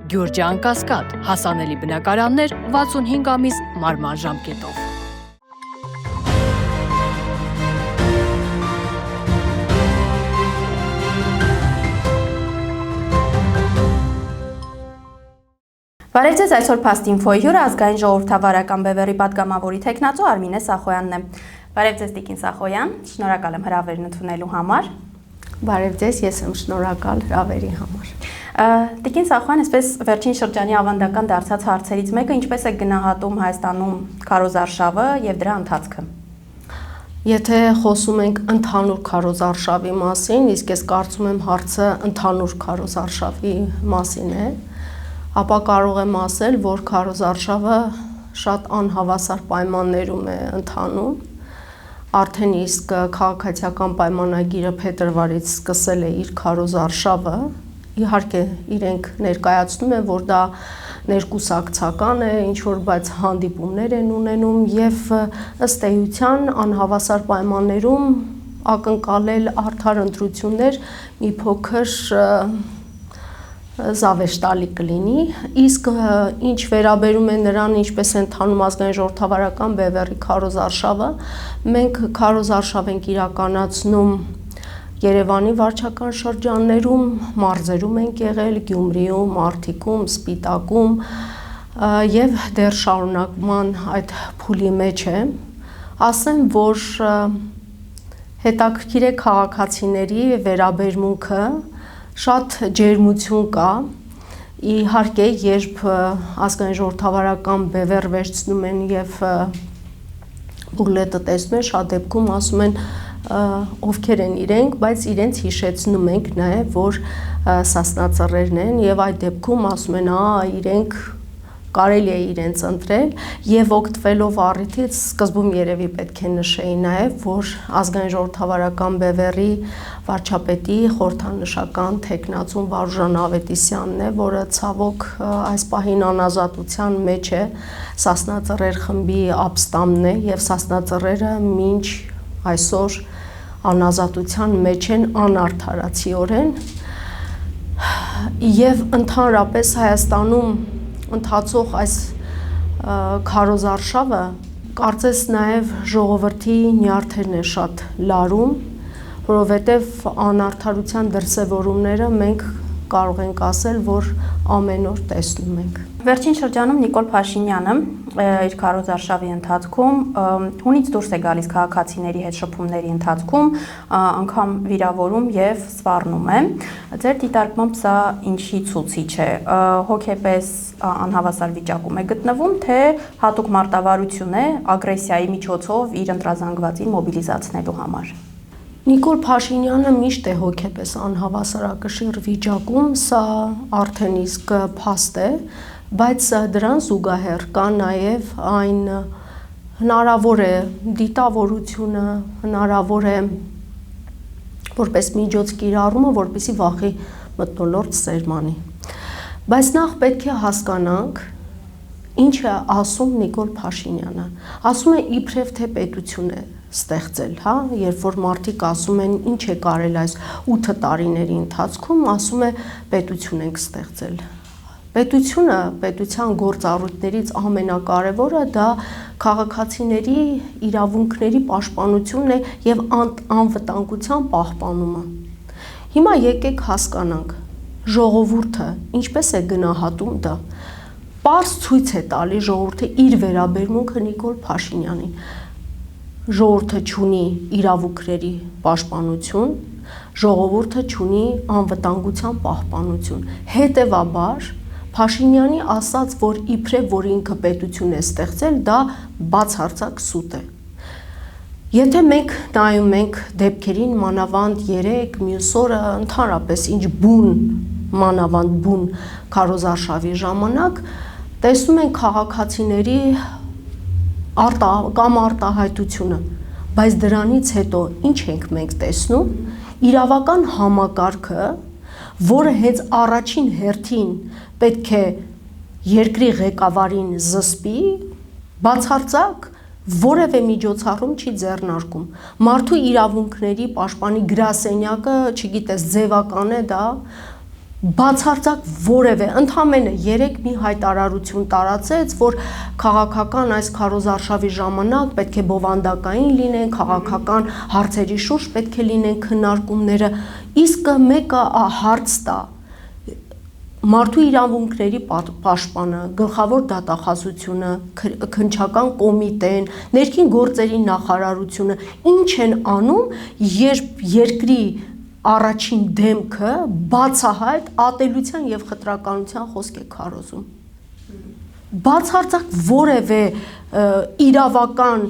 Գյուրջան Կասկադ, հասանելի բնակարաններ 65 ամիս մարման ժամկետով։ Բարև ձեզ, այսօր Փաստ ինֆոյի հյուրը ազգային ժողովրդավարական բևեռի պատգամավորի թեկնածու Արմինե Սախոյանն է։ Բարև ձեզ Տիկին Սախոյան, շնորհակալ եմ հրավերն ընդունելու համար։ Բարև ձեզ, ես եմ շնորհակալ հրավերի համար։ Տիկին Սախոյան, այսպես վերջին շրջանի ավանդական դարձած հարցերից մեկը, ինչպես է գնահատում Հայաստանում քարոզարշավը եւ դրա ընթացքը։ Եթե խոսում ենք ընդհանուր քարոզարշավի մասին, իսկ ես կարծում եմ հարցը ընդհանուր քարոզարշավի մասին է, ապա կարող եմ ասել, որ քարոզարշավը շատ անհավասար պայմաններում է ընթանում։ Արդեն իսկ քաղաքացիական պայմանագիրը փետրվարից սկսել է իր քարոզարշավը։ Իհարկե իրենք ներկայացնում են, որ դա ներկուսակցական է, ինչ որ բայց հանդիպումներ են ունենում եւ ըստ էության անհավասար պայմաններում ակնկալել արդար ընտրություններ մի փոքր զավեշտալի կլինի, իսկ ինչ վերաբերում է նրան, ինչպես է ընթանում ազգային ժողովրդավարական բևեռի քարոզարշավը, մենք քարոզարշավ ենք իրականացնում Երևանի վարչական շրջաններում, մարզերում ենք եղել, Գյումրիում, Արտիքում, Սպիտակում եւ դեռ շարունակման այդ փուլի մեջ է։ Ասեմ, որ հետաքրքիր է քաղաքացիների վերաբերմունքը, շատ ջերմություն կա, իհարկե, երբ ազգային ժողովրդավարական բևեռ վերցնում են եւ բուլետը տեսնում են, շատ դեպքում ասում են ովքեր են իրենք, բայց իրենց հիշեցնում ենք նաեւ, որ սասնածռերն են եւ այդ դեպքում ասում են, իրենք կարելի է իրենց ընտրել եւ օգտվելով առիթից սկզբում երևի պետք է նշեի նաեւ, որ ազգային ժողովրդավարական բևեռի վարչապետի խորհրդանշական թեկնածուն Վարուժան Ավետիսյանն է, որը ցավոք այս պահին անազատության մեջ է, սասնածռեր խմբի ապստամբն է եւ սասնածռերը մինչ այսօր անազատության մեջ են անարդարացիորեն եւ ընդհանրապես Հայաստանում ընթացող այս քարոզարշավը կարծես նաև ժողովրդի նյարդերն է շատ լարում, որովհետև անարդարության դրսևորումները մենք կարող ենք ասել, որ ամեն օր տեսնում ենք։ Վերջին շրջանում Նիկոլ Փաշինյանը իր քարոզարշավի ընթացքում հունից դուրս է գալիս քաղաքացիների հետ շփումների ընթացքում, անգամ վիրավորում եւ սպառնում է։ Ձեր դիտարկմամբ սա ինչի ցուցիչ է։ Հոգեպես անհավասար վիճակում է գտնվում, թե հատուկ մարտավարություն է ագրեսիայի միջոցով իր ընտրազանգվածին մոբիլիզացնելու համար։ Նիկոլ Փաշինյանը միշտ է հոգեպես անհավասարակշիռ վիճակում, սա արդեն իսկ փաստ է, բայց դրան զուգահեռ կա նաև այն հնարավոր է դիտավորությունը, հնարավոր է որպես միջոց կիրառումը, որպեսզի վախի մթնոլորտ սերմանի։ Բայց նախ պետք է հասկանանք, ինչ է ասում Նիկոլ Փաշինյանը։ Ասում է իբրև թե պետություն է ստեղծել, երբ որ մարդիկ ասում են ինչ է կարել այս 8 տարիների ընթացքում, ասում է պետություն ենք ստեղծել։ Պետությունը, պետության գործառույթներից ամենակարևորը դա քաղաքացիների իրավունքների պաշտպանությունն է եւ անվտանգության պահպանումը։ Հիմա եկեք հասկանանք, ժողովուրդը ինչպես է գնահատում դա։ Պարզ ցույց է տալի ժողովուրդը իր վերաբերմունքը Նիկոլ Փաշինյանին։ Ժողովուրդը չունի իրավունքների պաշտպանություն, ժողովուրդը չունի անվտանգության պահպանություն։ Հետևաբար Փաշինյանի ասած, որ իբրև որ ինքը պետություն է ստեղծել, դա բացարձակ սուտ է։ Եթե մենք նայում ենք դեպքերին մանավանդ 3 մյուս օրը ընդհանրապես ինչ մանավանդ բուն քարոզարշավի ժամանակ, տեսնում ենք քաղաքացիների կամ արտահայտությունը, բայց դրանից հետո ինչ ենք մենք տեսնում, իրավական համակարգը, որը հենց առաջին հերթին պետք է երկրի ղեկավարին զսպի, բացարձակ որևէ միջոցառում չի ձեռնարկում։ Մարդու իրավունքների պաշտպանի գրասենյակը, չգիտես, ձևական է դա, բացարձակ որևէ ընդամենը 3 մի հայտարարություն տարածեց, որ քաղաքական այս քարոզարշավի ժամանակ պետք է բովանդակային լինեն, քաղաքական հարցերի շուրջ պետք է լինեն քննարկումները, իսկ մեկը հարց տա մարդու իրավունքների պաշտպանը, գլխավոր դատախազությունը, քննչական կոմիտեն, ներքին գործերի նախարարությունը ինչ են անում, երբ երկրի առաջին դեմքը բացահայտ ատելության եւ խտրականության խոսք է քարոզում։ Բացարձակ որևէ իրավական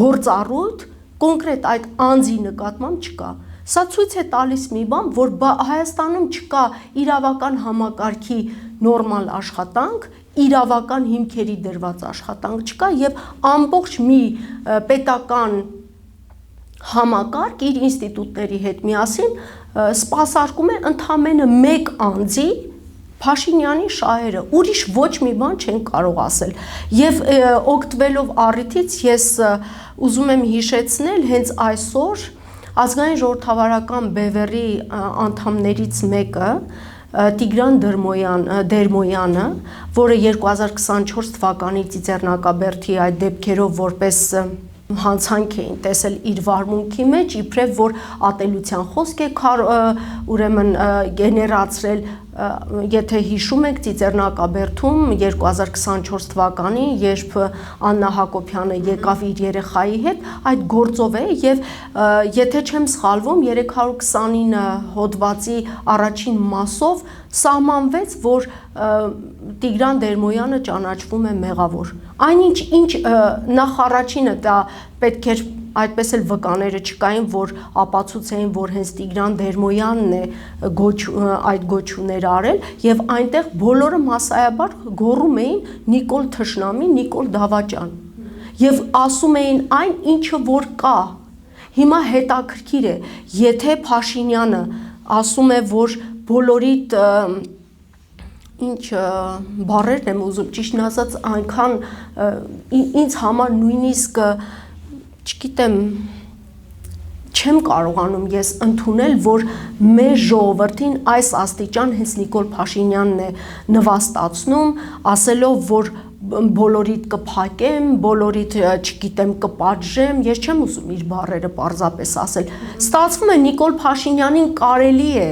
գործառույթ կոնկրետ այդ անձի նկատմամբ չկա։ Սա ցույց է տալիս մի բան, որ Հայաստանում չկա իրավական համակարգի նորմալ աշխատանք, իրավական հիմքերի դրված աշխատանք չկա եւ ամբողջ մի պետական համակարգ իր ինստիտուտների հետ միասին սպասարկում է ընդամենը մեկ անձի Փաշինյանի շահերը, ուրիշ ոչ մի բան չեն կարող ասել։ Եվ օգտվելով առիթից ես ուզում եմ հիշեցնել հենց այսօր ազգային ժողովրդավարական բևեռի անդամներից մեկը Տիգրան Դերմոյանը, որը 2024 թվականի ծիծեռնակաբերդի այդ դեպքերով որպես հանցանք էին տեսել իր վարմունքի մեջ, իբրև որ ատելության խոսք է ուրեմն գեներացրել, եթե հիշում եք ծիծեռնակաբերդում 2024 թվականին, երբ Աննա Հակոբյանը եկավ իր երեխայի հետ, այդ գործով է եւ եթե չեմ սխալվում 329 հոդվածի առաջին մասով սահմանվեց, որ Տիգրան Դերմոյանը ճանաչվում է մեղավոր։ Այնինչ նախ առաջինը դա պետք էր այդպես էլ վկաները չկային, որ ապացուցեին, որ հենց Տիգրան Դերմոյանն է այդ գոչուները արել եւ այնտեղ բոլորը մասսայաբար գոռում էին Նիկոլ Թշնամի, Նիկոլ Դավաճան եւ ասում էին այն ինչը որ կա։ Հիմա հետաքրքիր է, եթե Փաշինյանը ասում է, որ բոլորիդ ինչ բառերն եմ ուզում, ճիշտն ասած այնքան ինձ համար նույնիսկ չգիտեմ չեմ կարողանում ես ընդունել, որ մեր ժողովրդին այս աստիճան հենց Նիկոլ Փաշինյանն է նվաստացնում, ասելով, որ բոլորիդ կփակեմ, բոլորիդ չգիտեմ կպատժեմ, ես չեմ ուզում իր բառերը պարզապես ասել։ Ստացվում է Նիկոլ Փաշինյանին կարելի է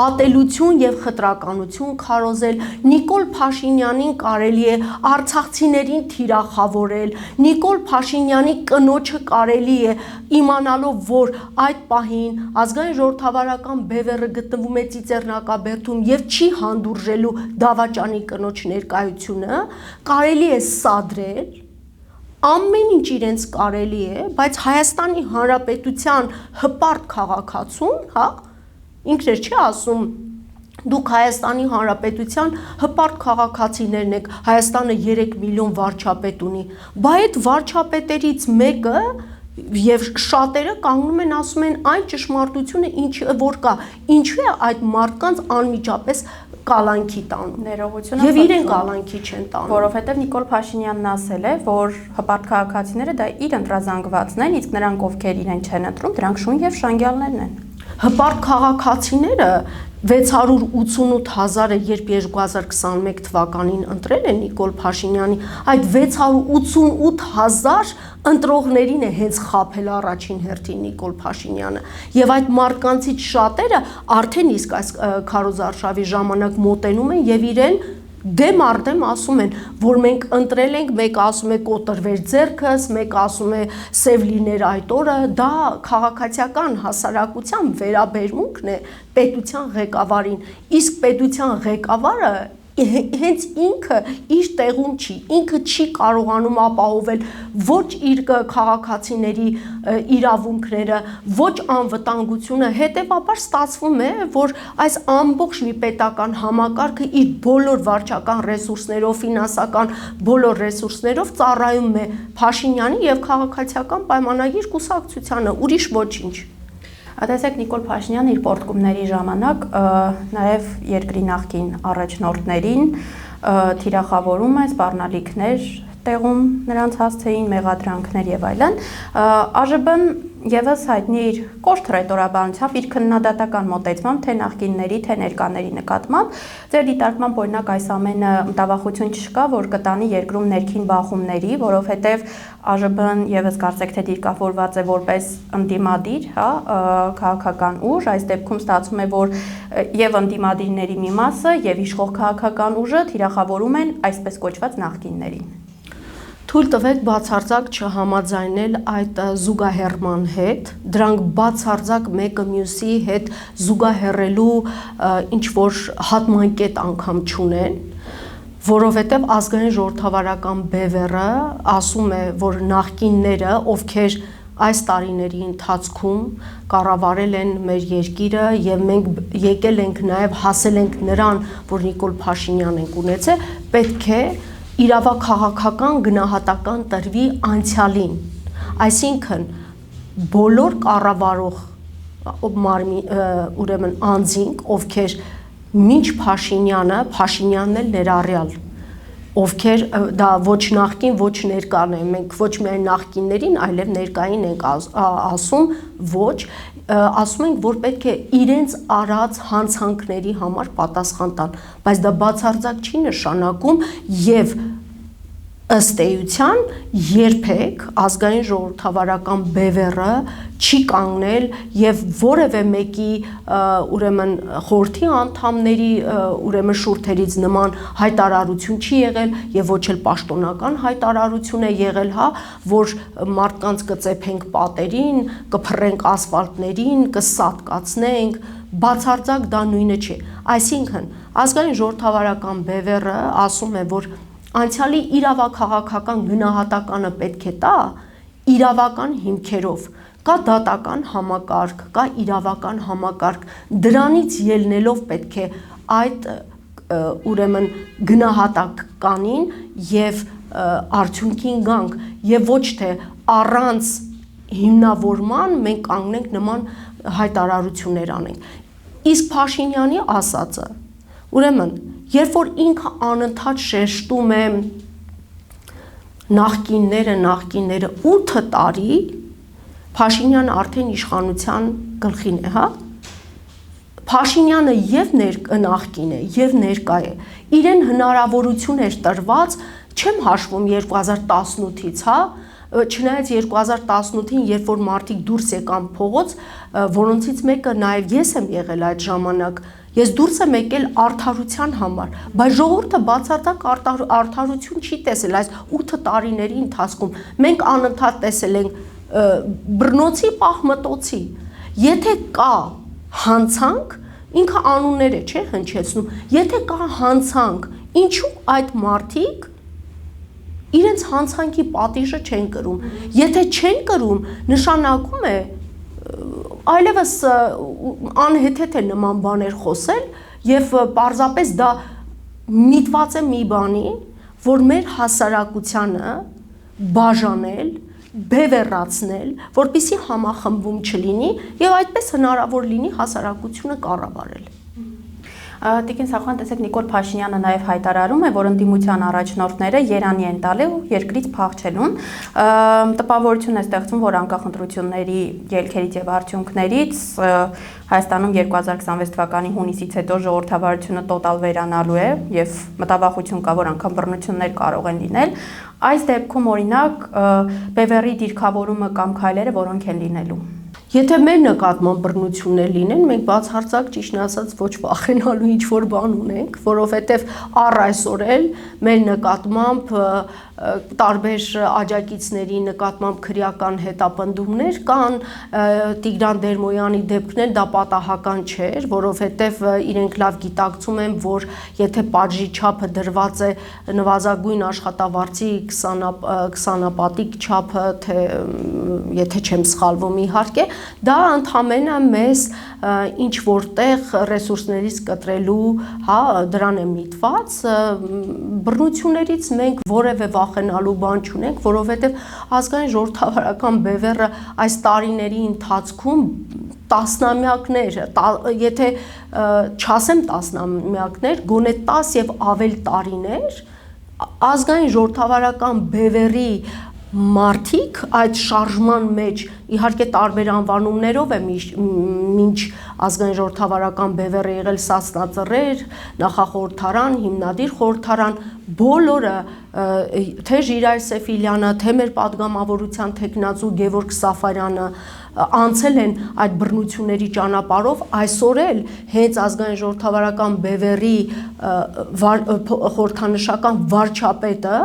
ատելություն եւ խտրականություն քարոզել, Նիկոլ Փաշինյանին կարելի է արցախցիներին թիրախավորել, Նիկոլ Փաշինյանի կնոջը կարելի է իմանալով, որ այդ պահին ազգային ժողովրդավարական բևեռը գտնվում է ծիծեռնակաբերդում եւ չի հանդուրժելու Դավաճանի կնոջ ներկայությունը, կարելի է սադրել, ամեն ինչ իրենց կարելի է, բայց Հայաստանի Հանրապետության հպարտ քաղաքացուն, հա, ինքն էլ չի ասում, դուք Հայաստանի Հանրապետության հպարտ քաղաքացիներն եք, Հայաստանը 3 միլիոն վարչապետ ունի, բայց այդ վարչապետերից մեկը եւ շատերը կանգնում են ասում են այն ճշմարտությունը ինչը որ կա, ինչու է այդ մարդկանց անմիջապես կալանքի տանում, ներողությունը եւ իրեն կալանքի չեն տանում, որովհետեւ Նիկոլ Փաշինյանն ասել է, որ հպարտ քաղաքացիները դա իր ընտրազանգվածն են, իսկ նրանք ովքեր իրեն չեն ընտրում, դրանք շուն եւ շանգյալներն են։ Հպարտ քաղաքացիները 688,000-ը երբ 2021 թվականին ընտրել են Նիկոլ Փաշինյանի, այդ 688,000 ընտրողներին է հենց խաբել առաջին հերթին Նիկոլ Փաշինյանը եւ այդ մարդկանցից շատերը արդեն իսկ այս քարոզարշավի ժամանակ մոտենում են եւ իրեն դեմ արդեմ ասում են, որ մենք ընտրել ենք, մեկը ասում է կոտրվեր ձեռքս, մեկը ասում է սև լիներ այդ օրը, դա քաղաքացիական հասարակության վերաբերմունքն է պետության ղեկավարին, իսկ պետության ղեկավարը հենց ինքը իր տեղում չի, ինքը չի կարողանում ապահովել ոչ իր քաղաքացիների իրավունքները, ոչ անվտանգությունը, հետևաբար ստացվում է, որ այս ամբողջ մի պետական համակարգը իր բոլոր վարչական ռեսուրսներով, ֆինանսական բոլոր ռեսուրսներով ծառայում է Փաշինյանի եւ քաղաքացիական պայմանագիր կուսակցությանը, ուրիշ ոչինչ։ Տեսեք Նիկոլ Փաշինյանը իր պորտկումների ժամանակ նաև երկրի նախկին առաջնորդներին թիրախավորում է, սպառնալիքներ տեղում նրանց հասցեին, մեղադրանքներ եւ այլն։ ԱԺԲ-ն եւս հայտնի իր կոշտ ռետորաբանությամբ, իր քննադատական մոտեցմամբ թե նախկինների, թե ներկաների նկատմամբ, ձեր դիտարկմամբ օրինակ այս ամենը մտավախություն չկա, որ կտանի երկրում ներքին բախումների, որովհետեւ ԱԺԲ-ն եւս կարծեք թե դիրքավորված է որպես ընդդիմադիր, հա, քաղաքական ուժ, այս դեպքում ստացվում է, որ եւ ընդդիմադիրների մի մասը եւ իշխող քաղաքական ուժը թիրախավորում են այսպես կոչված նախկիններին։ Թույլ տվեք բացարձակ չհամաձայնել այդ զուգահեռման հետ, դրանք բացարձակ մեկը մյուսի հետ զուգահեռելու ինչ որ հատմանկետ անգամ չունեն, որովհետև ազգային ժողովրդավարական բևեռը ասում է, որ նախկինները, ովքեր այս տարիների ընթացքում կառավարել են մեր երկիրը եւ մենք եկել ենք նաեւ հասել ենք նրան, որ Նիկոլ Փաշինյանն ենք ունեցել, պետք է իրավաքաղաքական գնահատական տրվի անցյալին, այսինքն բոլոր կառավարող ուրեմն անձինք, ովքեր մինչ Փաշինյանն էլ ներառյալ, ովքեր դա ոչ նախկին, ոչ ներկան է, մենք ոչ միայն նախկիններին, այլև ներկային ենք ասում, ոչ, ասում ենք, որ պետք է իրենց արած հանցանքների համար պատասխան տան, բայց դա բացարձակ չի նշանակում եւ ըստ էության երբեք ազգային ժողովրդավարական բևեռը չի կանգնել եւ որևէ մեկի ուրեմն խորհրդի անդամների ուրեմն շուրթերից նման հայտարարություն չի եղել եւ ոչ էլ պաշտոնական հայտարարություն է եղել, հա, որ մարդկանց կծեփենք պատերին, կփռենք ասֆալտներին, կսատկացնենք, բացարձակ դա նույնը չէ, այսինքն ազգային ժողովրդավարական բևեռը ասում է, որ անցյալի իրավաքաղաքական գնահատականը պետք է տա իրավական հիմքերով, կա դատական համակարգ, կա իրավական համակարգ, դրանից ելնելով պետք է այդ ուրեմն գնահատականին եւ արդյունքին գանք եւ ոչ թե առանց հիմնավորման մենք կանգնենք նման հայտարարություններ անենք։ Իսկ Փաշինյանի ասածը, ուրեմն երբ որ ինքը անընդհատ շեշտում է նախկինները 8 տարի, Փաշինյանը արդեն իշխանության գլխին է, հա? Փաշինյանը եւ նախկին է, եւ ներկա է։ Իրեն հնարավորություն էր տրված, չեմ հաշվում 2018-ից, հա? Չնայած 2018-ին, երբ որ մարդիկ դուրս եկան փողոց, որոնցից մեկը նաեւ ես եմ եղել այդ ժամանակ, ես դուրս եմ եկել արդարության համար, բայց ժողովուրդը բացարձակ արդարություն չի տեսել այս 8 տարիների ընթացքում։ Մենք անընդհատ տեսել ենք բռնոցի պահմտոցի։ Եթե կա հանցանք, ինքը անուններ է, չէ, հնչեցնում։ Եթե կա հանցանք, ինչու այդ մարդիկ իրենց հանցանքի պատիժը չեն կրում։ Եթե չեն կրում, նշանակում է այլևս անհեթեթ է նման բաներ խոսել եւ պարզապես դա միտված է մի բանի, որ մեր հասարակությանը բաժանել, բևեռացնել, որպեսզի համախմբում չլինի եւ այդպես հնարավոր լինի հասարակությունը կառավարել։ Տիկին Սախոյան, տեսեք, Նիկոլ Փաշինյանը նաև հայտարարում է, որ ընդդիմության առաջնորդները Երանի են տալու երկրից փախչելուն։ Տպավորություն է ստեղծում, որ անկախ ընտրությունների ելքերից եւ արդյունքներից Հայաստանում 2026 թվականի հունիսից հետո ժողովրդավարությունը տոտալ վերանալու է եւ մտավախություն կա, որ անգամ բռնություններ կարող են լինել։ Այս դեպքում օրինակ բևեռի դիրքավորումը կամ քայլերը որոնք են լինելու։ Եթե մեր նկատմամբ բռնություններ լինեն, մենք բացարձակ ճիշտն ասած ոչ վախենալու ինչ որ բան ունենք, որովհետև առ այսօր էլ մեր նկատմամբ տարբեր աջակիցների նկատմամբ քրեական հետապնդումներ կան, Տիգրան Դերմոյանի դեպքն էլ դա պատահական չէր, որովհետև իրենք լավ գիտակցում են, որ եթե պատժի չափը դրված է նվազագույն աշխատավարձի 20-պատիկ չափը, թե եթե չեմ սխալվում իհարկե, դա ընդհանրապես մեզ ինչ որտեղ ռեսուրսներից կտրելու, հա, դրան է միտված, բռնություններից մենք որևէ վախենալու բան չունենք, որովհետև ազգային ժողովրդավարական բևեռը այս տարիների ընթացքում տասնամյակներ, եթե չասեմ տասնամյակներ, գոնե 10 եւ ավել տարիներ ազգային ժողովրդավարական բևեռի մարդիկ այդ շարժման մեջ իհարկե տարբեր անվանումներով է մինչ ազգային ժողովրդավարական բևեռը եղել Սասնածռեր, նախախորհրդարան, հիմնադիր խորհրդարան, բոլորը թե Ժիրայր Սեֆիլյանը, թե մեր падգամավորության թեկնածու Գևորգ Սաֆարյանը անցել են այդ բռնությունների ճանապարհով, այսօր էլ հենց ազգային ժողովրդավարական բևեռի խորհրդանշական վարչապետը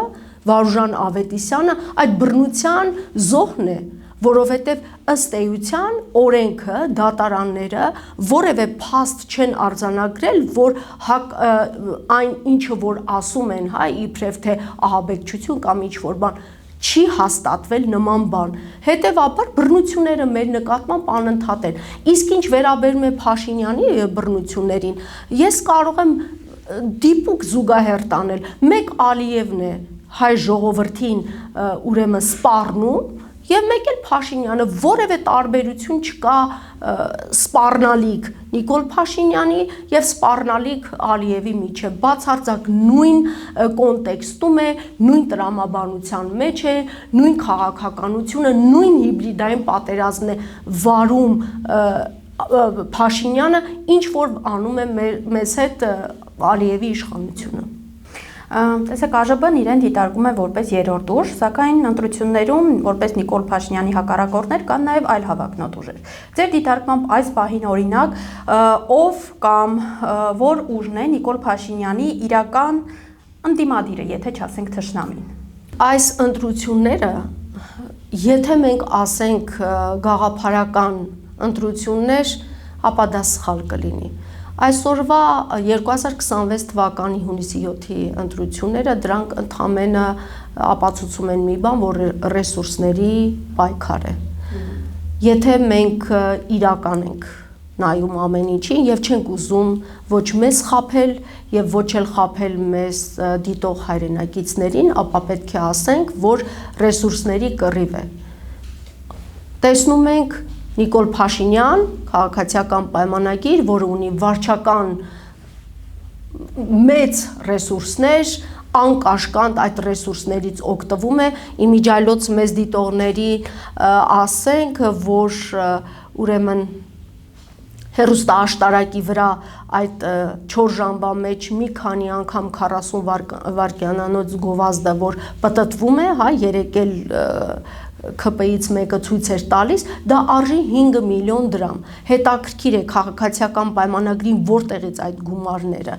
Վարուժան Ավետիսյանը այդ բռնության զոհն է, որովհետև ըստ էության օրենքը, դատարանները որևէ փաստ չեն արձանագրել, որ այն ինչը որ ասում են, իբրև թե ահաբեկչություն կամ ինչ-որ բան չի հաստատվել նման բան։ Հետևաբար բռնությունները մեր նկատմամբ անընդհատ են։ Իսկ ինչ վերաբերում է Փաշինյանի բռնություններին, ես կարող եմ դիպուկ զուգահեռ տանել։ Մեկ Ալիևն է հայ ժողովրդին ուրեմն սպառնում եւ մեկ էլ Փաշինյանը, որևէ տարբերություն չկա սպառնալիք Նիկոլ Փաշինյանի եւ սպառնալիք Ալիևի միջեւ, բացարձակ նույն կոնտեքստում է, նույն տրամաբանության մեջ է, նույն քաղաքականությունը, նույն հիբրիդային պատերազմն է վարում Փաշինյանը, ինչ որ անում է մեզ հետ Ալիևի իշխանությունը։ Տեսեք, ԱԺԲ-ն իրեն դիտարկում է որպես երրորդ ուժ, սակայն ընտրություններում որպես Նիկոլ Փաշինյանի հակառակորդներ կան նաև այլ հավակնոտ ուժեր։ Ձեր դիտարկմամբ այս պահին օրինակ ով կամ որ ուժն է Նիկոլ Փաշինյանի իրական ընդդիմադիրը, եթե չասենք թշնամին։ Այս ընտրությունները, եթե մենք ասենք գաղափարական ընտրություններ, ապա դա սխալ կլինի։ Այսօրվա 2026 թվականի հունիսի 7-ի ընտրությունները դրանք ընդհանրապես ապացուցում են մի բան, որ ռեսուրսների պայքար է։ Եթե մենք իրական ենք նայում ամեն ինչին եւ չենք ուզում ոչ մեզ խաբել եւ ոչ էլ խաբել մեզ դիտող հայրենակիցներին, ապա պետք է ասենք, որ ռեսուրսների կռիվ է։ Տեսնում ենք Նիկոլ Փաշինյան, քաղաքացիական պայմանագիր, որը ունի վարչական մեծ ռեսուրսներ, անկաշկանդ այդ ռեսուրսներից օգտվում է, իմիջիայլոց մեզ դիտողների ասենք, որ ուրեմն հեռուստաաշտարակի վրա այդ 4 ժամվա մեջ մի քանի անգամ 40 վայրկյանանոց գովազդը, որ պտտվում է, երեք էլ ԿՊ-ից մեկը ցույց էր տալիս, դա արժի 5 միլիոն դրամ։ Հետաքրքիր է քաղաքացիական պայմանագրին որտեղից այդ գումարները։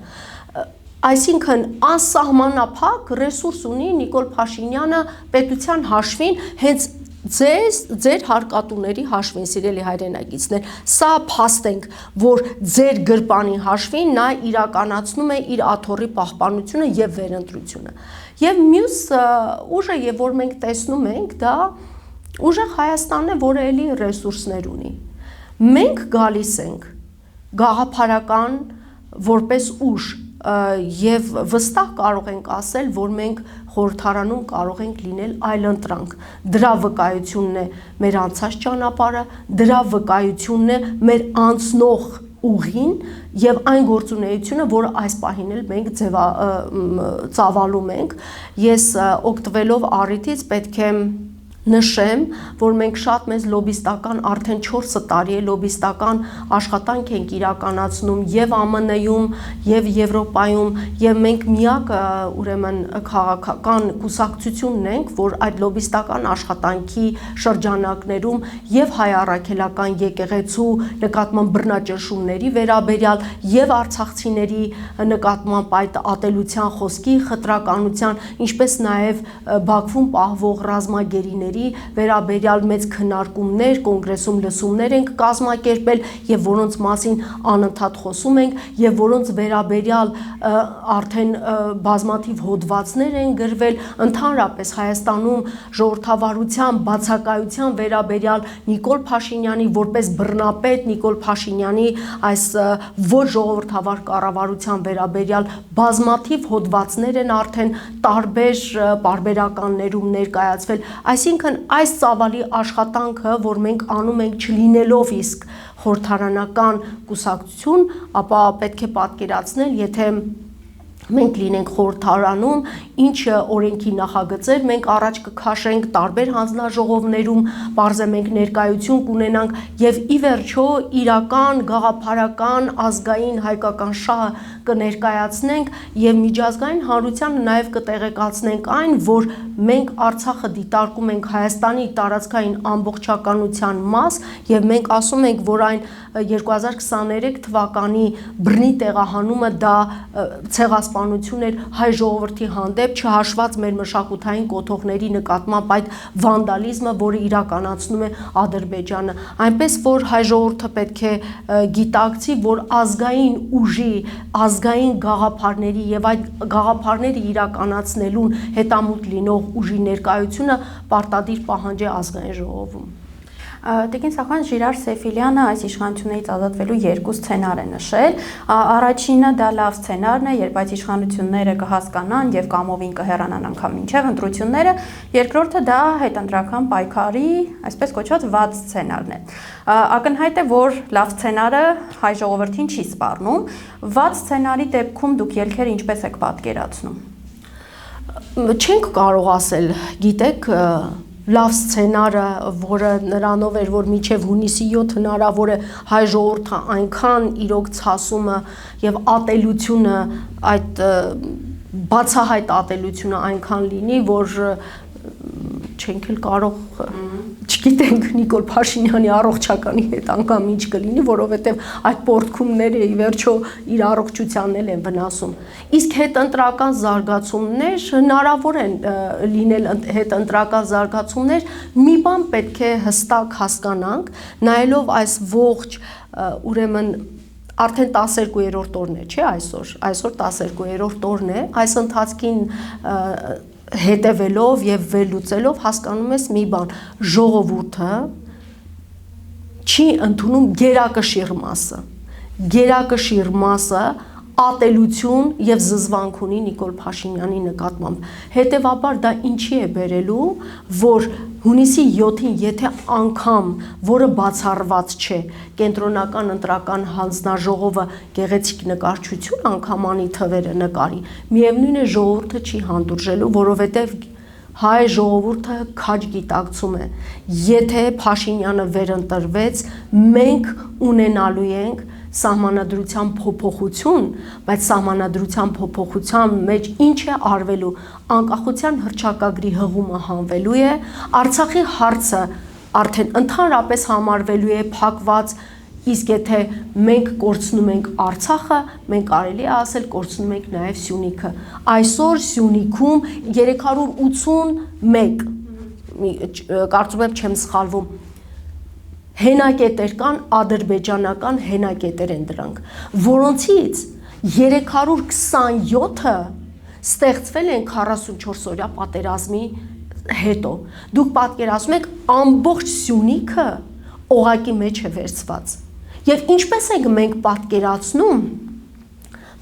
Այսինքն անսահմանափակ ռեսուրս ունի Նիկոլ Փաշինյանը պետության հաշվին, հենց ձեր հարկատուների հաշվին, սիրելի հայրենակիցներ, սա փաստ ենք, որ ձեր գրպանի հաշվին նա իրականացնում է իր աթոռի պահպանությունը եւ վերընտրությունը։ Եվ մյուս ուժը, եւ որ մենք տեսնում ենք, դա ուժը Հայաստանն է, որը էլի ռեսուրսներ ունի։ Մենք գալիս ենք գաղափարական որպես ուժ եւ վստահ կարող ենք ասել, որ մենք խորհրդարանում կարող ենք լինել այլընտրանք։ Դրա վկայությունն է մեր անցած ճանապարհը, դրա վկայությունն է մեր անցնող ուղին եւ այն գործունեությունը, որը այս պահին էլ մենք ծավալում ենք։ Ես օգտվելով առիթից պետք է նշեմ, որ մենք շատ մեծ լոբիստական արդեն 4 տարի է լոբիստական աշխատանք ենք իրականացնում եւ ԱՄՆ-ում եւ Եվրոպայում եւ մենք միակ ուրեմն քաղաքական կուսակցությունն ենք, որ այդ լոբիստական աշխատանքի շրջանակներում եւ հայ առաքելական եկեղեցու նկատմամբ բռնաճնշումների վերաբերյալ եւ արցախցիների նկատմամբ այդ ատելության խոսքի խտրականության, ինչպես նաեւ Բաքվում պահվող ռազմագերիների վերաբերյալ մեծ քննարկումներ, կոնգրեսում լսումներ ենք կազմակերպել եւ որոնց մասին անընդհատ խոսում ենք եւ որոնց վերաբերյալ արդեն բազմաթիվ հոդվածներ են գրվել, ընդհանրապես Հայաստանում ժողովրդավարության բացակայության վերաբերյալ Նիկոլ Փաշինյանի որպես բռնապետ, Նիկոլ Փաշինյանի այս ոչ ժողովրդավար կառավարության վերաբերյալ բազմաթիվ հոդվածներ են արդեն տարբեր պարբերականներում ներկայացվել, այսինքն այս ծավալի աշխատանքը, որ մենք անում ենք չլինելով իսկ խորհրդարանական կուսակցություն, ապա պետք է պատկերացնել, եթե մենք լինենք խորհրդարանում, ինչ օրենքի նախագծեր մենք առաջ կքաշենք տարբեր հանձնաժողովներում, բարձր մենք ներկայություն կունենանք եւ ի վերջո իրական գաղափարական ազգային հայկական շահը կներկայացնենք եւ միջազգային հանրությանը նաեւ կտեղեկացնենք այն, որ մենք Արցախը դիտարկում ենք Հայաստանի տարածքային ամբողջականության մաս եւ մենք ասում ենք, որ այն 2023 թվականի բռնի տեղահանումը դա ցեղասպանություն էր հայ ժողովրդի հանդեպ, չհաշված մեր մշակութային կոթողների նկատմամբ այդ վանդալիզմը, որը իրականացնում է Ադրբեջանը, այնպես որ հայ ժողովուրդը պետք է գիտակցի, որ ազգային ուժի, ազգային գաղափարների եւ այդ գաղափարները իրականացնելուն հետամուտ լինող ուժի ներկայությունը պարտադիր պահանջ է ազգային ժողովում։ Տիկին Սախան Ժիրար Սեֆիլյանը այս իշխանություններից ազատվելու երկու սցենար է նշել։ Առաջինը դա լավ սցենարն է, երբ այդ իշխանությունները կհասկանան եւ կամովին կհեռանան անգամ մինչեւ ընտրությունները, երկրորդը դա հետընտրական պայքարի, այսպես կոչված վատ սցենարն է։ Ակնհայտ է, որ լավ սցենարը հայ ժողովրդին չի սպառնում, վատ սցենարի դեպքում դուք ելքերը ինչպես եք պատկերացնում։ Չենք կարող ասել, գիտեք, լավ սցենարը, որը նրանով էր, որ մինչև հունիսի 7 հնարավոր է հայ ժողովուրդը այնքան իրոք ցասումը եւ ատելությունը, այդ բացահայտ ատելությունը այնքան լինի, որ չենք էլ կարող, չգիտենք Նիկոլ Փաշինյանի առողջականի հետ անգամ ինչ կլինի, որովհետև այդ պորտքումները ի վերջո իր առողջությանն էլ են վնասում։ Իսկ հետընտրական զարգացումներ հնարավոր են լինել հետընտրական զարգացումներ, մի բան պետք է հստակ հասկանանք, նայելով այս ողջ ուրեմն արդեն 12-րդ օրն է, չէ՞ այսօր 12-րդ օրն է, այս ընթացքին հետևելով եւ վերլուծելով հասկանում ես մի բան, ժողովուրդը չի ընդունում գերակշիռ մասը ատելություն եւ զզվանք ունի Նիկոլ Փաշինյանի նկատմամբ։ Հետևաբար դա ինչի է բերելու, որ հունիսի 7-ին եթե անգամ, որը բացառված չէ, կենտրոնական ընտրական հանձնաժողովը գեղեցիկ նկարչություն անգամ անի թվերը նկարի, միևնույն է ժողովուրդը չի հանդուրժելու, որովհետև հայ ժողովուրդը քաջ գիտակցում է, եթե Փաշինյանը վերընտրվեց, մենք ունենալու ենք սահմանադրության փոփոխություն, բայց սահմանադրության փոփոխության մեջ ինչ է արվելու, անկախության հռչակագրի հղումը հանվելու է, Արցախի հարցը արդեն ընդհանրապես համարվելու է փակված, իսկ եթե մենք կորցնում ենք Արցախը, մենք կարելի է ասել կորցնում ենք նաև Սյունիքը։ Այսօր Սյունիքում 381, կարծում եմ չեմ սխալվում, հենակետեր կան, ադրբեջանական հենակետեր են դրանք, որոնցից 327-ը ստեղծվել են 44-օրյա պատերազմի հետո։ Դուք պատկերացնում եք, ամբողջ Սյունիքը օղակի մեջ է վերցված։ Եվ ինչպես ենք մենք պատկերացնում,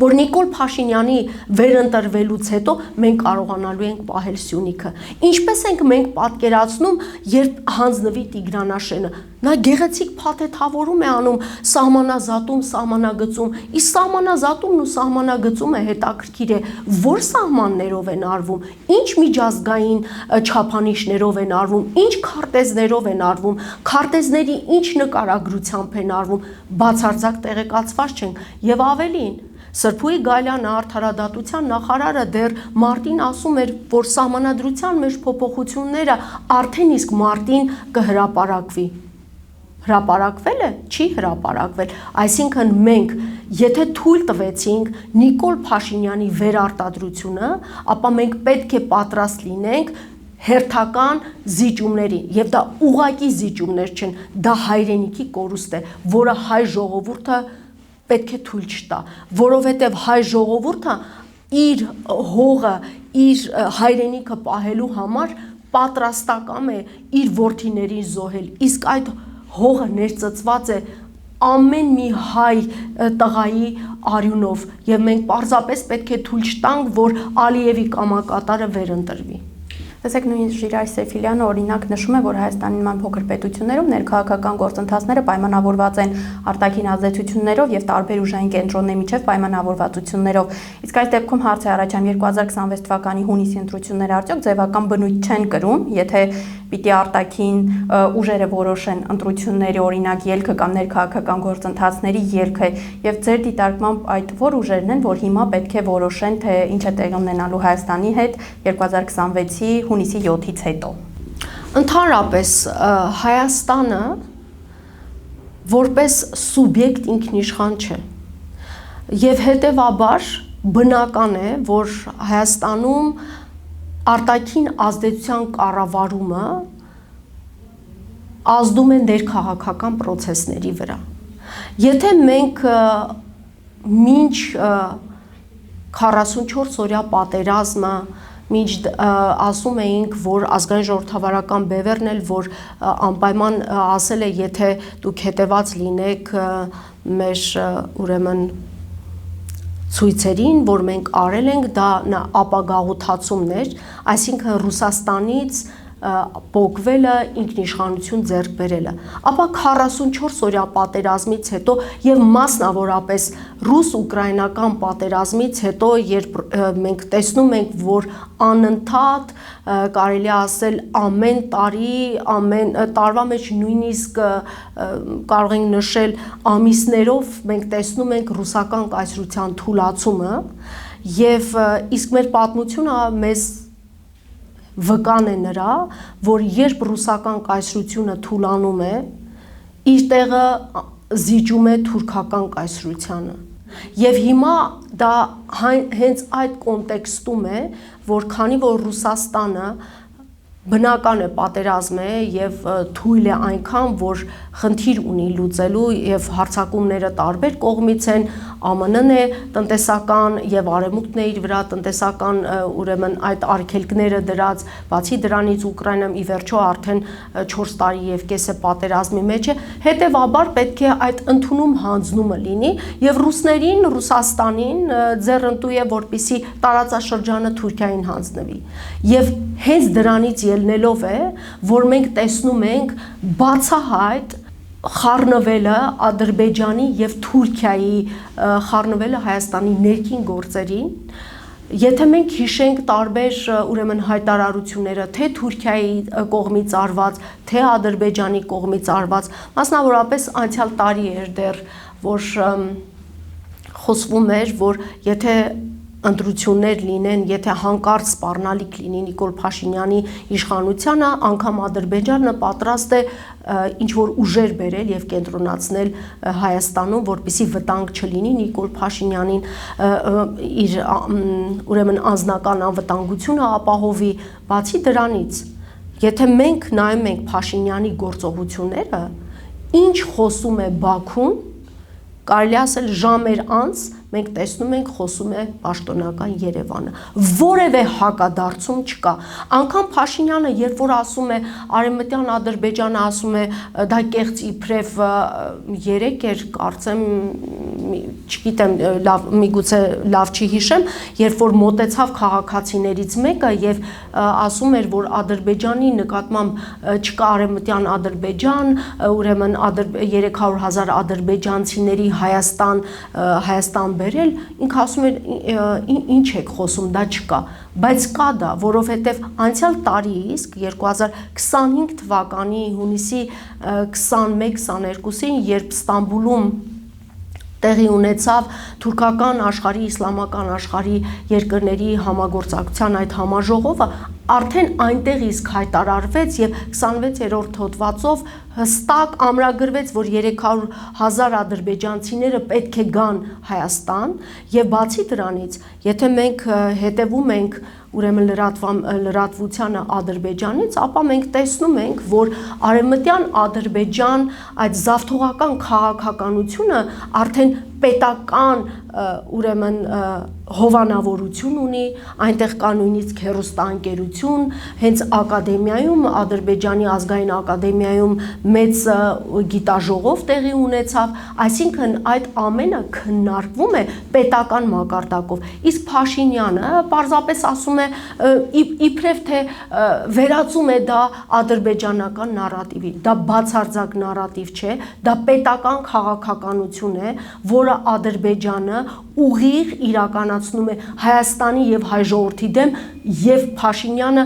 որ Նիկոլ Փաշինյանի վերընտրվելուց հետո մենք կարողանալու ենք պահել Սյունիքը։ Ինչպես ենք մենք պատկերացնում, երբ հանձնվի Տիգրանաշենը, նա գեղեցիկ փաթեթավորում է անում սահմանազատում, սահմանագծում, իսկ սահմանազատումն ու սահմանագծումը հետաքրքիր է, որ սահմաններով են արվում, ինչ միջազգային չափանիշներով են արվում, ինչ քարտեզներով են արվում, քարտեզների ինչ նկարագրությամբ են արվում, բացարձակ տեղեկացված չենք եւ ավելին Սրբուի Գալյանը արդարադատության նախարարը դեռ մարտին ասում էր, որ սահմանադրության մեջ փոփոխությունները արդեն իսկ մարտին կհրապարակվի։ Հրապարակվել է, չի հրապարակվել, այսինքն մենք եթե թույլ տվեցինք Նիկոլ Փաշինյանի վերարտադրությունը, ապա մենք պետք է պատրաստ լինենք հերթական զիջումների, եւ դա ուղղակի զիջումներ չեն, դա հայրենիքի կորուստ է, որը հայ ժողովուրդը պետք է թույլ չտա, որովհետև հայ ժողովուրդը իր հողը, իր հայրենիքը պահելու համար պատրաստակամ է իր որդիներին զոհել, իսկ այդ հողը ներծծված է ամեն մի հայ տղայի արյունով եւ մենք պարզապես պետք է թույլ չտանք, որ Ալիևի կամակատարը վերընտրվի։ Տեսեք, նույն Ժիրայր Սեֆիլյանը օրինակ նշում է, որ Հայաստանի նման փոքր պետություններում ներքաղաքական գործընթացները պայմանավորված են արտաքին ազդեցություններով եւ տարբեր ուժային կենտրոնների միջև պայմանավորվածություններով։ Իսկ այս դեպքում հարց է առաջանում 2026 թվականի հունիսի ընտրությունները արդյոք ձևական բնույթ չեն կրում, եթե պիտի արտաքին ուժերը որոշեն ընտրությունների օրինակ ելքը կամ ներքաղաքական գործընթացների ելքը եւ ձեր դիտարկմամբ այդ որ ուժերն են, որ հիմա պետք է որոշեն, թե ինչ է տեղի ունենալու Հայաստանի հետ 2026-ի հունիսի 7-ից հետո։ Ընդհանրապես Հայաստանը որպես սուբյեկտ ինքնիշխան չէ։ Եվ հետևաբար բնական է, որ Հայաստանում արտաքին ազդեցության կառավարումը ազդում է ներքաղաքական process-ների վրա։ Եթե մենք մինչ 44 օրյա պատերազմը մինչ ասում էինք, որ ազգային ժողովրդավարական բևեռն էլ, որ անպայման ասել է, եթե դուք հետևած լինեք մեր ուրեմն ցույցերին, որ մենք արել ենք, դա ապագաղութացումներ, այսինքն Ռուսաստանից պոկվելը, ինքնիշխանություն ձեռք բերելը, ապա 44 օրյա պատերազմից հետո եւ մասնավորապես ռուս-ուկրաինական պատերազմից հետո, երբ մենք տեսնում ենք, որ անընդհատ կարելի է ասել ամեն տարի, ամեն տարվա մեջ նույնիսկ կարող ենք նշել ամիսներով մենք տեսնում ենք ռուսական կայսրության թուլացումը եւ իսկ մեր պատմությունը մեզ վկան է նրա, որ երբ ռուսական կայսրությունը թուլանում է, իր տեղը զիջում է թուրքական կայսրությանը։ Եվ հիմա դա հենց այդ կոնտեքստում է, որ քանի որ Ռուսաստանը բնական է պատերազմ է եւ թույլ է այնքան, որ խնդիր ունի լուծելու եւ հարձակումները տարբեր կողմից են, ԱՄՆ-ն է տնտեսական եւ արևմուտքն է իր վրա տնտեսական ուրեմն այդ արգելքները դրած, բացի դրանից Ուկրաինան ի վերջո արդեն 4 տարի եւ կես է պատերազմի մեջ է, հետեւաբար պետք է այդ ընդունում հանձնումը լինի եւ ռուսներին, Ռուսաստանին ձեռնտու է, որպիսի տարածաշրջանը Թուրքիային հանձնվի։ Եվ հենց դրանից ելնելով է, որ մենք տեսնում ենք բացահայտ խառնվելը Ադրբեջանի եւ Թուրքիայի խառնվելը Հայաստանի ներքին գործերին, եթե մենք հիշենք տարբեր ուրեմն հայտարարությունները, թե Թուրքիայի կողմից արված, թե Ադրբեջանի կողմից արված, մասնավորապես անցյալ տարի էր դեռ, որ խոսվում էր, որ եթե ընտրություններ լինեն, եթե հանկարծ սպառնալիք լինի Նիկոլ Փաշինյանի իշխանությանը, անգամ Ադրբեջանը պատրաստ է ինչ-որ ուժեր բերել եւ կենտրոնացնել Հայաստանում, որպեսզի վտանգ չլինի Նիկոլ Փաշինյանին, իր ուրեմն անձնական անվտանգությունը ապահովի, բացի դրանից, եթե մենք նայում ենք Փաշինյանի գործողությունները, ինչ խոսում է Բաքուն, կարելի ասել ժամեր անց մենք տեսնում ենք խոսում է պաշտոնական Երևանը, որևէ հակադարձում չկա, անգամ Փաշինյանը երբ որ ասում է արևմտյան Ադրբեջանը ասում է դա կեղծ իբրև 3 էր, կարծեմ, չգիտեմ, միգուցե լավ չի հիշեմ, երբ որ մոտեցավ քաղաքացիներից մեկը եւ ասում էր, որ Ադրբեջանի նկատմամբ չկա արևմտյան Ադրբեջան, ուրեմն 300,000 ադրբեջանցիների Հայաստան բերել, ինքը ասում էր ինչ եք խոսում, դա չկա, բայց կա դա, որովհետև անցյալ տարի իսկ 2025 թվականի հունիսի 21-22-ին, երբ Ստամբուլում տեղի ունեցավ թուրքական աշխարհի, իսլամական աշխարհի երկրների համագործակցության այդ համաժողովը, արդեն այնտեղ իսկ հայտարարվեց եւ 26-րդ հոդվածով հստակ ամրագրվեց, որ 300,000 ադրբեջանցիները պետք է գան Հայաստան եւ բացի դրանից, եթե մենք հետևում ենք ուրեմն լրատվությանը Ադրբեջանից, ապա մենք տեսնում ենք, որ արևմտյան Ադրբեջան այդ զավթողական քաղաքականությունը արդեն պետական ուրեմն հովանավորություն ունի, այնտեղ կա նույնիսկ հեռուստաընկերություն, հենց ակադեմիայում, Ադրբեջանի ազգային ակադեմիայում մեծ գիտաժողով տեղի ունեցավ, այսինքն այդ ամենը քննարկվում է պետական մակարդակով։ Իսկ Փաշինյանը պարզապես ասում է իբրև թե վերածում է դա ադրբեջանական նարատիվի, դա բացարձակ նարատիվ չէ, դա պետական քաղաքականություն է, որը Ադրբեջանը ուղիղ իրականացնում է Հայաստանի եւ հայ ժողովրդի դեմ եւ Փաշինյանը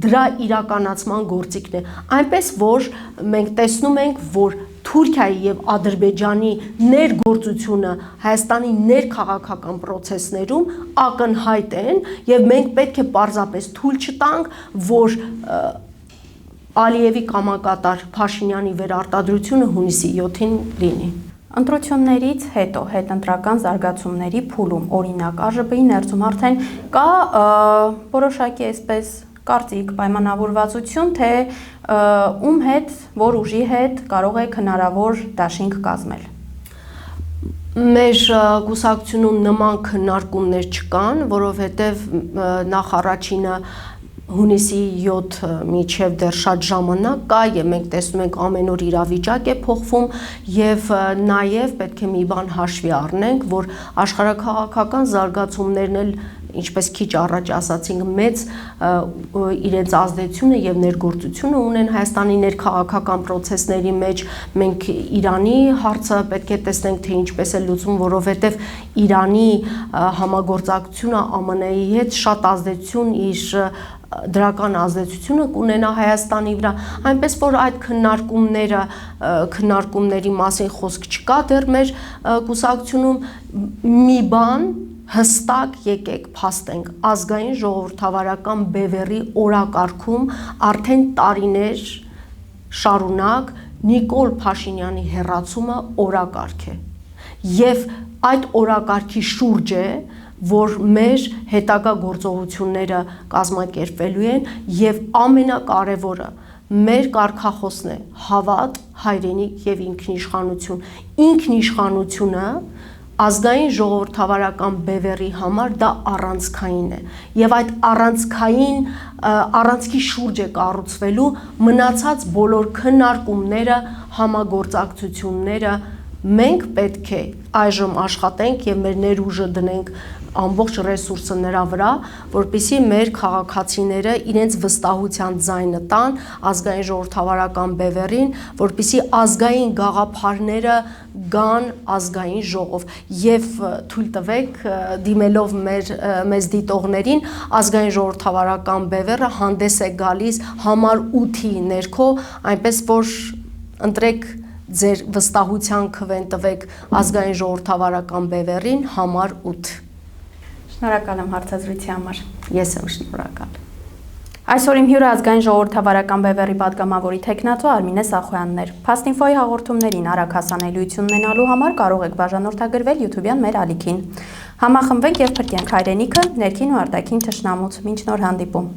դրա իրականացման գործիքն է, այնպես որ մենք տեսնում ենք, որ Թուրքիայի եւ Ադրբեջանի ներգործությունը Հայաստանի ներքաղաքական process-ներում ակնհայտ են եւ մենք պետք է պարզապես թույլ չտանք, որ Ալիևի կամակատար Փաշինյանի վերարտադրությունը հունիսի 7-ին լինի։ Ընտրություններից հետո հետընտրական զարգացումների փուլում, օրինակ ԱԺԲ-ի ներսում արդեն կա որոշակի այսպես կարծիք, պայմանավորվածություն, թե ում հետ, որ ուժի հետ կարող է հնարավոր դաշինք կազմել։ Մեր կուսակցությունում նման քննարկումներ չկան, որովհետև նախ առաջինը հունիսի 7 միջև դեռ շատ ժամանակ կա եւ մենք տեսնում ենք ամեն օր իրավիճակ է փոխվում եւ նաեւ պետք է մի բան հաշվի առնենք, որ աշխարհաքաղաքական զարգացումներն էլ ինչպես քիչ առաջ ասացինք, մեծ իրենց ազդեցությունը եւ ներգործությունը ունեն Հայաստանի ներքաղաքական process-ների մեջ, մենք Իրանի հարցը պետք է տեսնենք, թե ինչպես է լուծվում, որովհետեւ Իրանի համագործակցությունը ԱՄՆ-ի հետ շատ ազդեցություն իր դրական ազդեցությունը կունենա Հայաստանի վրա, այնպես որ այդ քննարկումների մասին խոսք չկա դեռ մեր կուսակցությունում մի բան հստակ եկեք փաստենք ազգային ժողովրդավարական բևեռի օրակարգում արդեն տարիներ շարունակ Նիկոլ Փաշինյանի հեռացումը օրակարգ է եւ այդ օրակարգի շուրջ է որ մեր հետագա գործողությունները կազմակերպվելու են եւ ամենակարևորը մեր կարգախոսն է հավատ, հայրենիք եւ ինքնիշխանություն։ Ինքնիշխանությունը ազգային ժողովրդավարական բևեռի համար դա առանցքային է եւ այդ առանցքի շուրջ է կառուցվելու մնացած բոլոր քննարկումները, համագործակցությունները մենք պետք է այժմ աշխատենք եւ մեր ներուժը դնենք ամբողջ ռեսուրսը նրա վրա, որպեսզի մեր քաղաքացիները իրենց վստահության ձայնը տան ազգային ժողովրդավարական բևեռին, որպեսզի ազգային գաղափարները գան ազգային ժողով եւ թույլ տվեք դիմելով մեզ դիտողներին ազգային ժողովրդավարական բևեռը հանդես է գալիս համար 8-ի ներքո, այնպես որ ընտրեք ձեր վստահության քվեն տվեք ազգային ժողովրդավարական բևեռին համար 8։ Շնորհակալ եմ հարցազրույցի համար։ Ես եմ շնորհակալ։ Այսօր իմ հյուրը ազգային ժողովրդավարական բևեռի պատգամավորի թեկնածու Արմինե Սախոյանն էր։ Փաստինֆոյի հաղորդումներին արագ հասանելիություն ունենալու համար կարող եք բաժանորդագրվել YouTube-յան մեր ալիքին։ Համախմբվենք եւ փրկենք հայրենիքը ներքին ու արտաքին թշնամուց։ Մինչ նոր հանդիպում։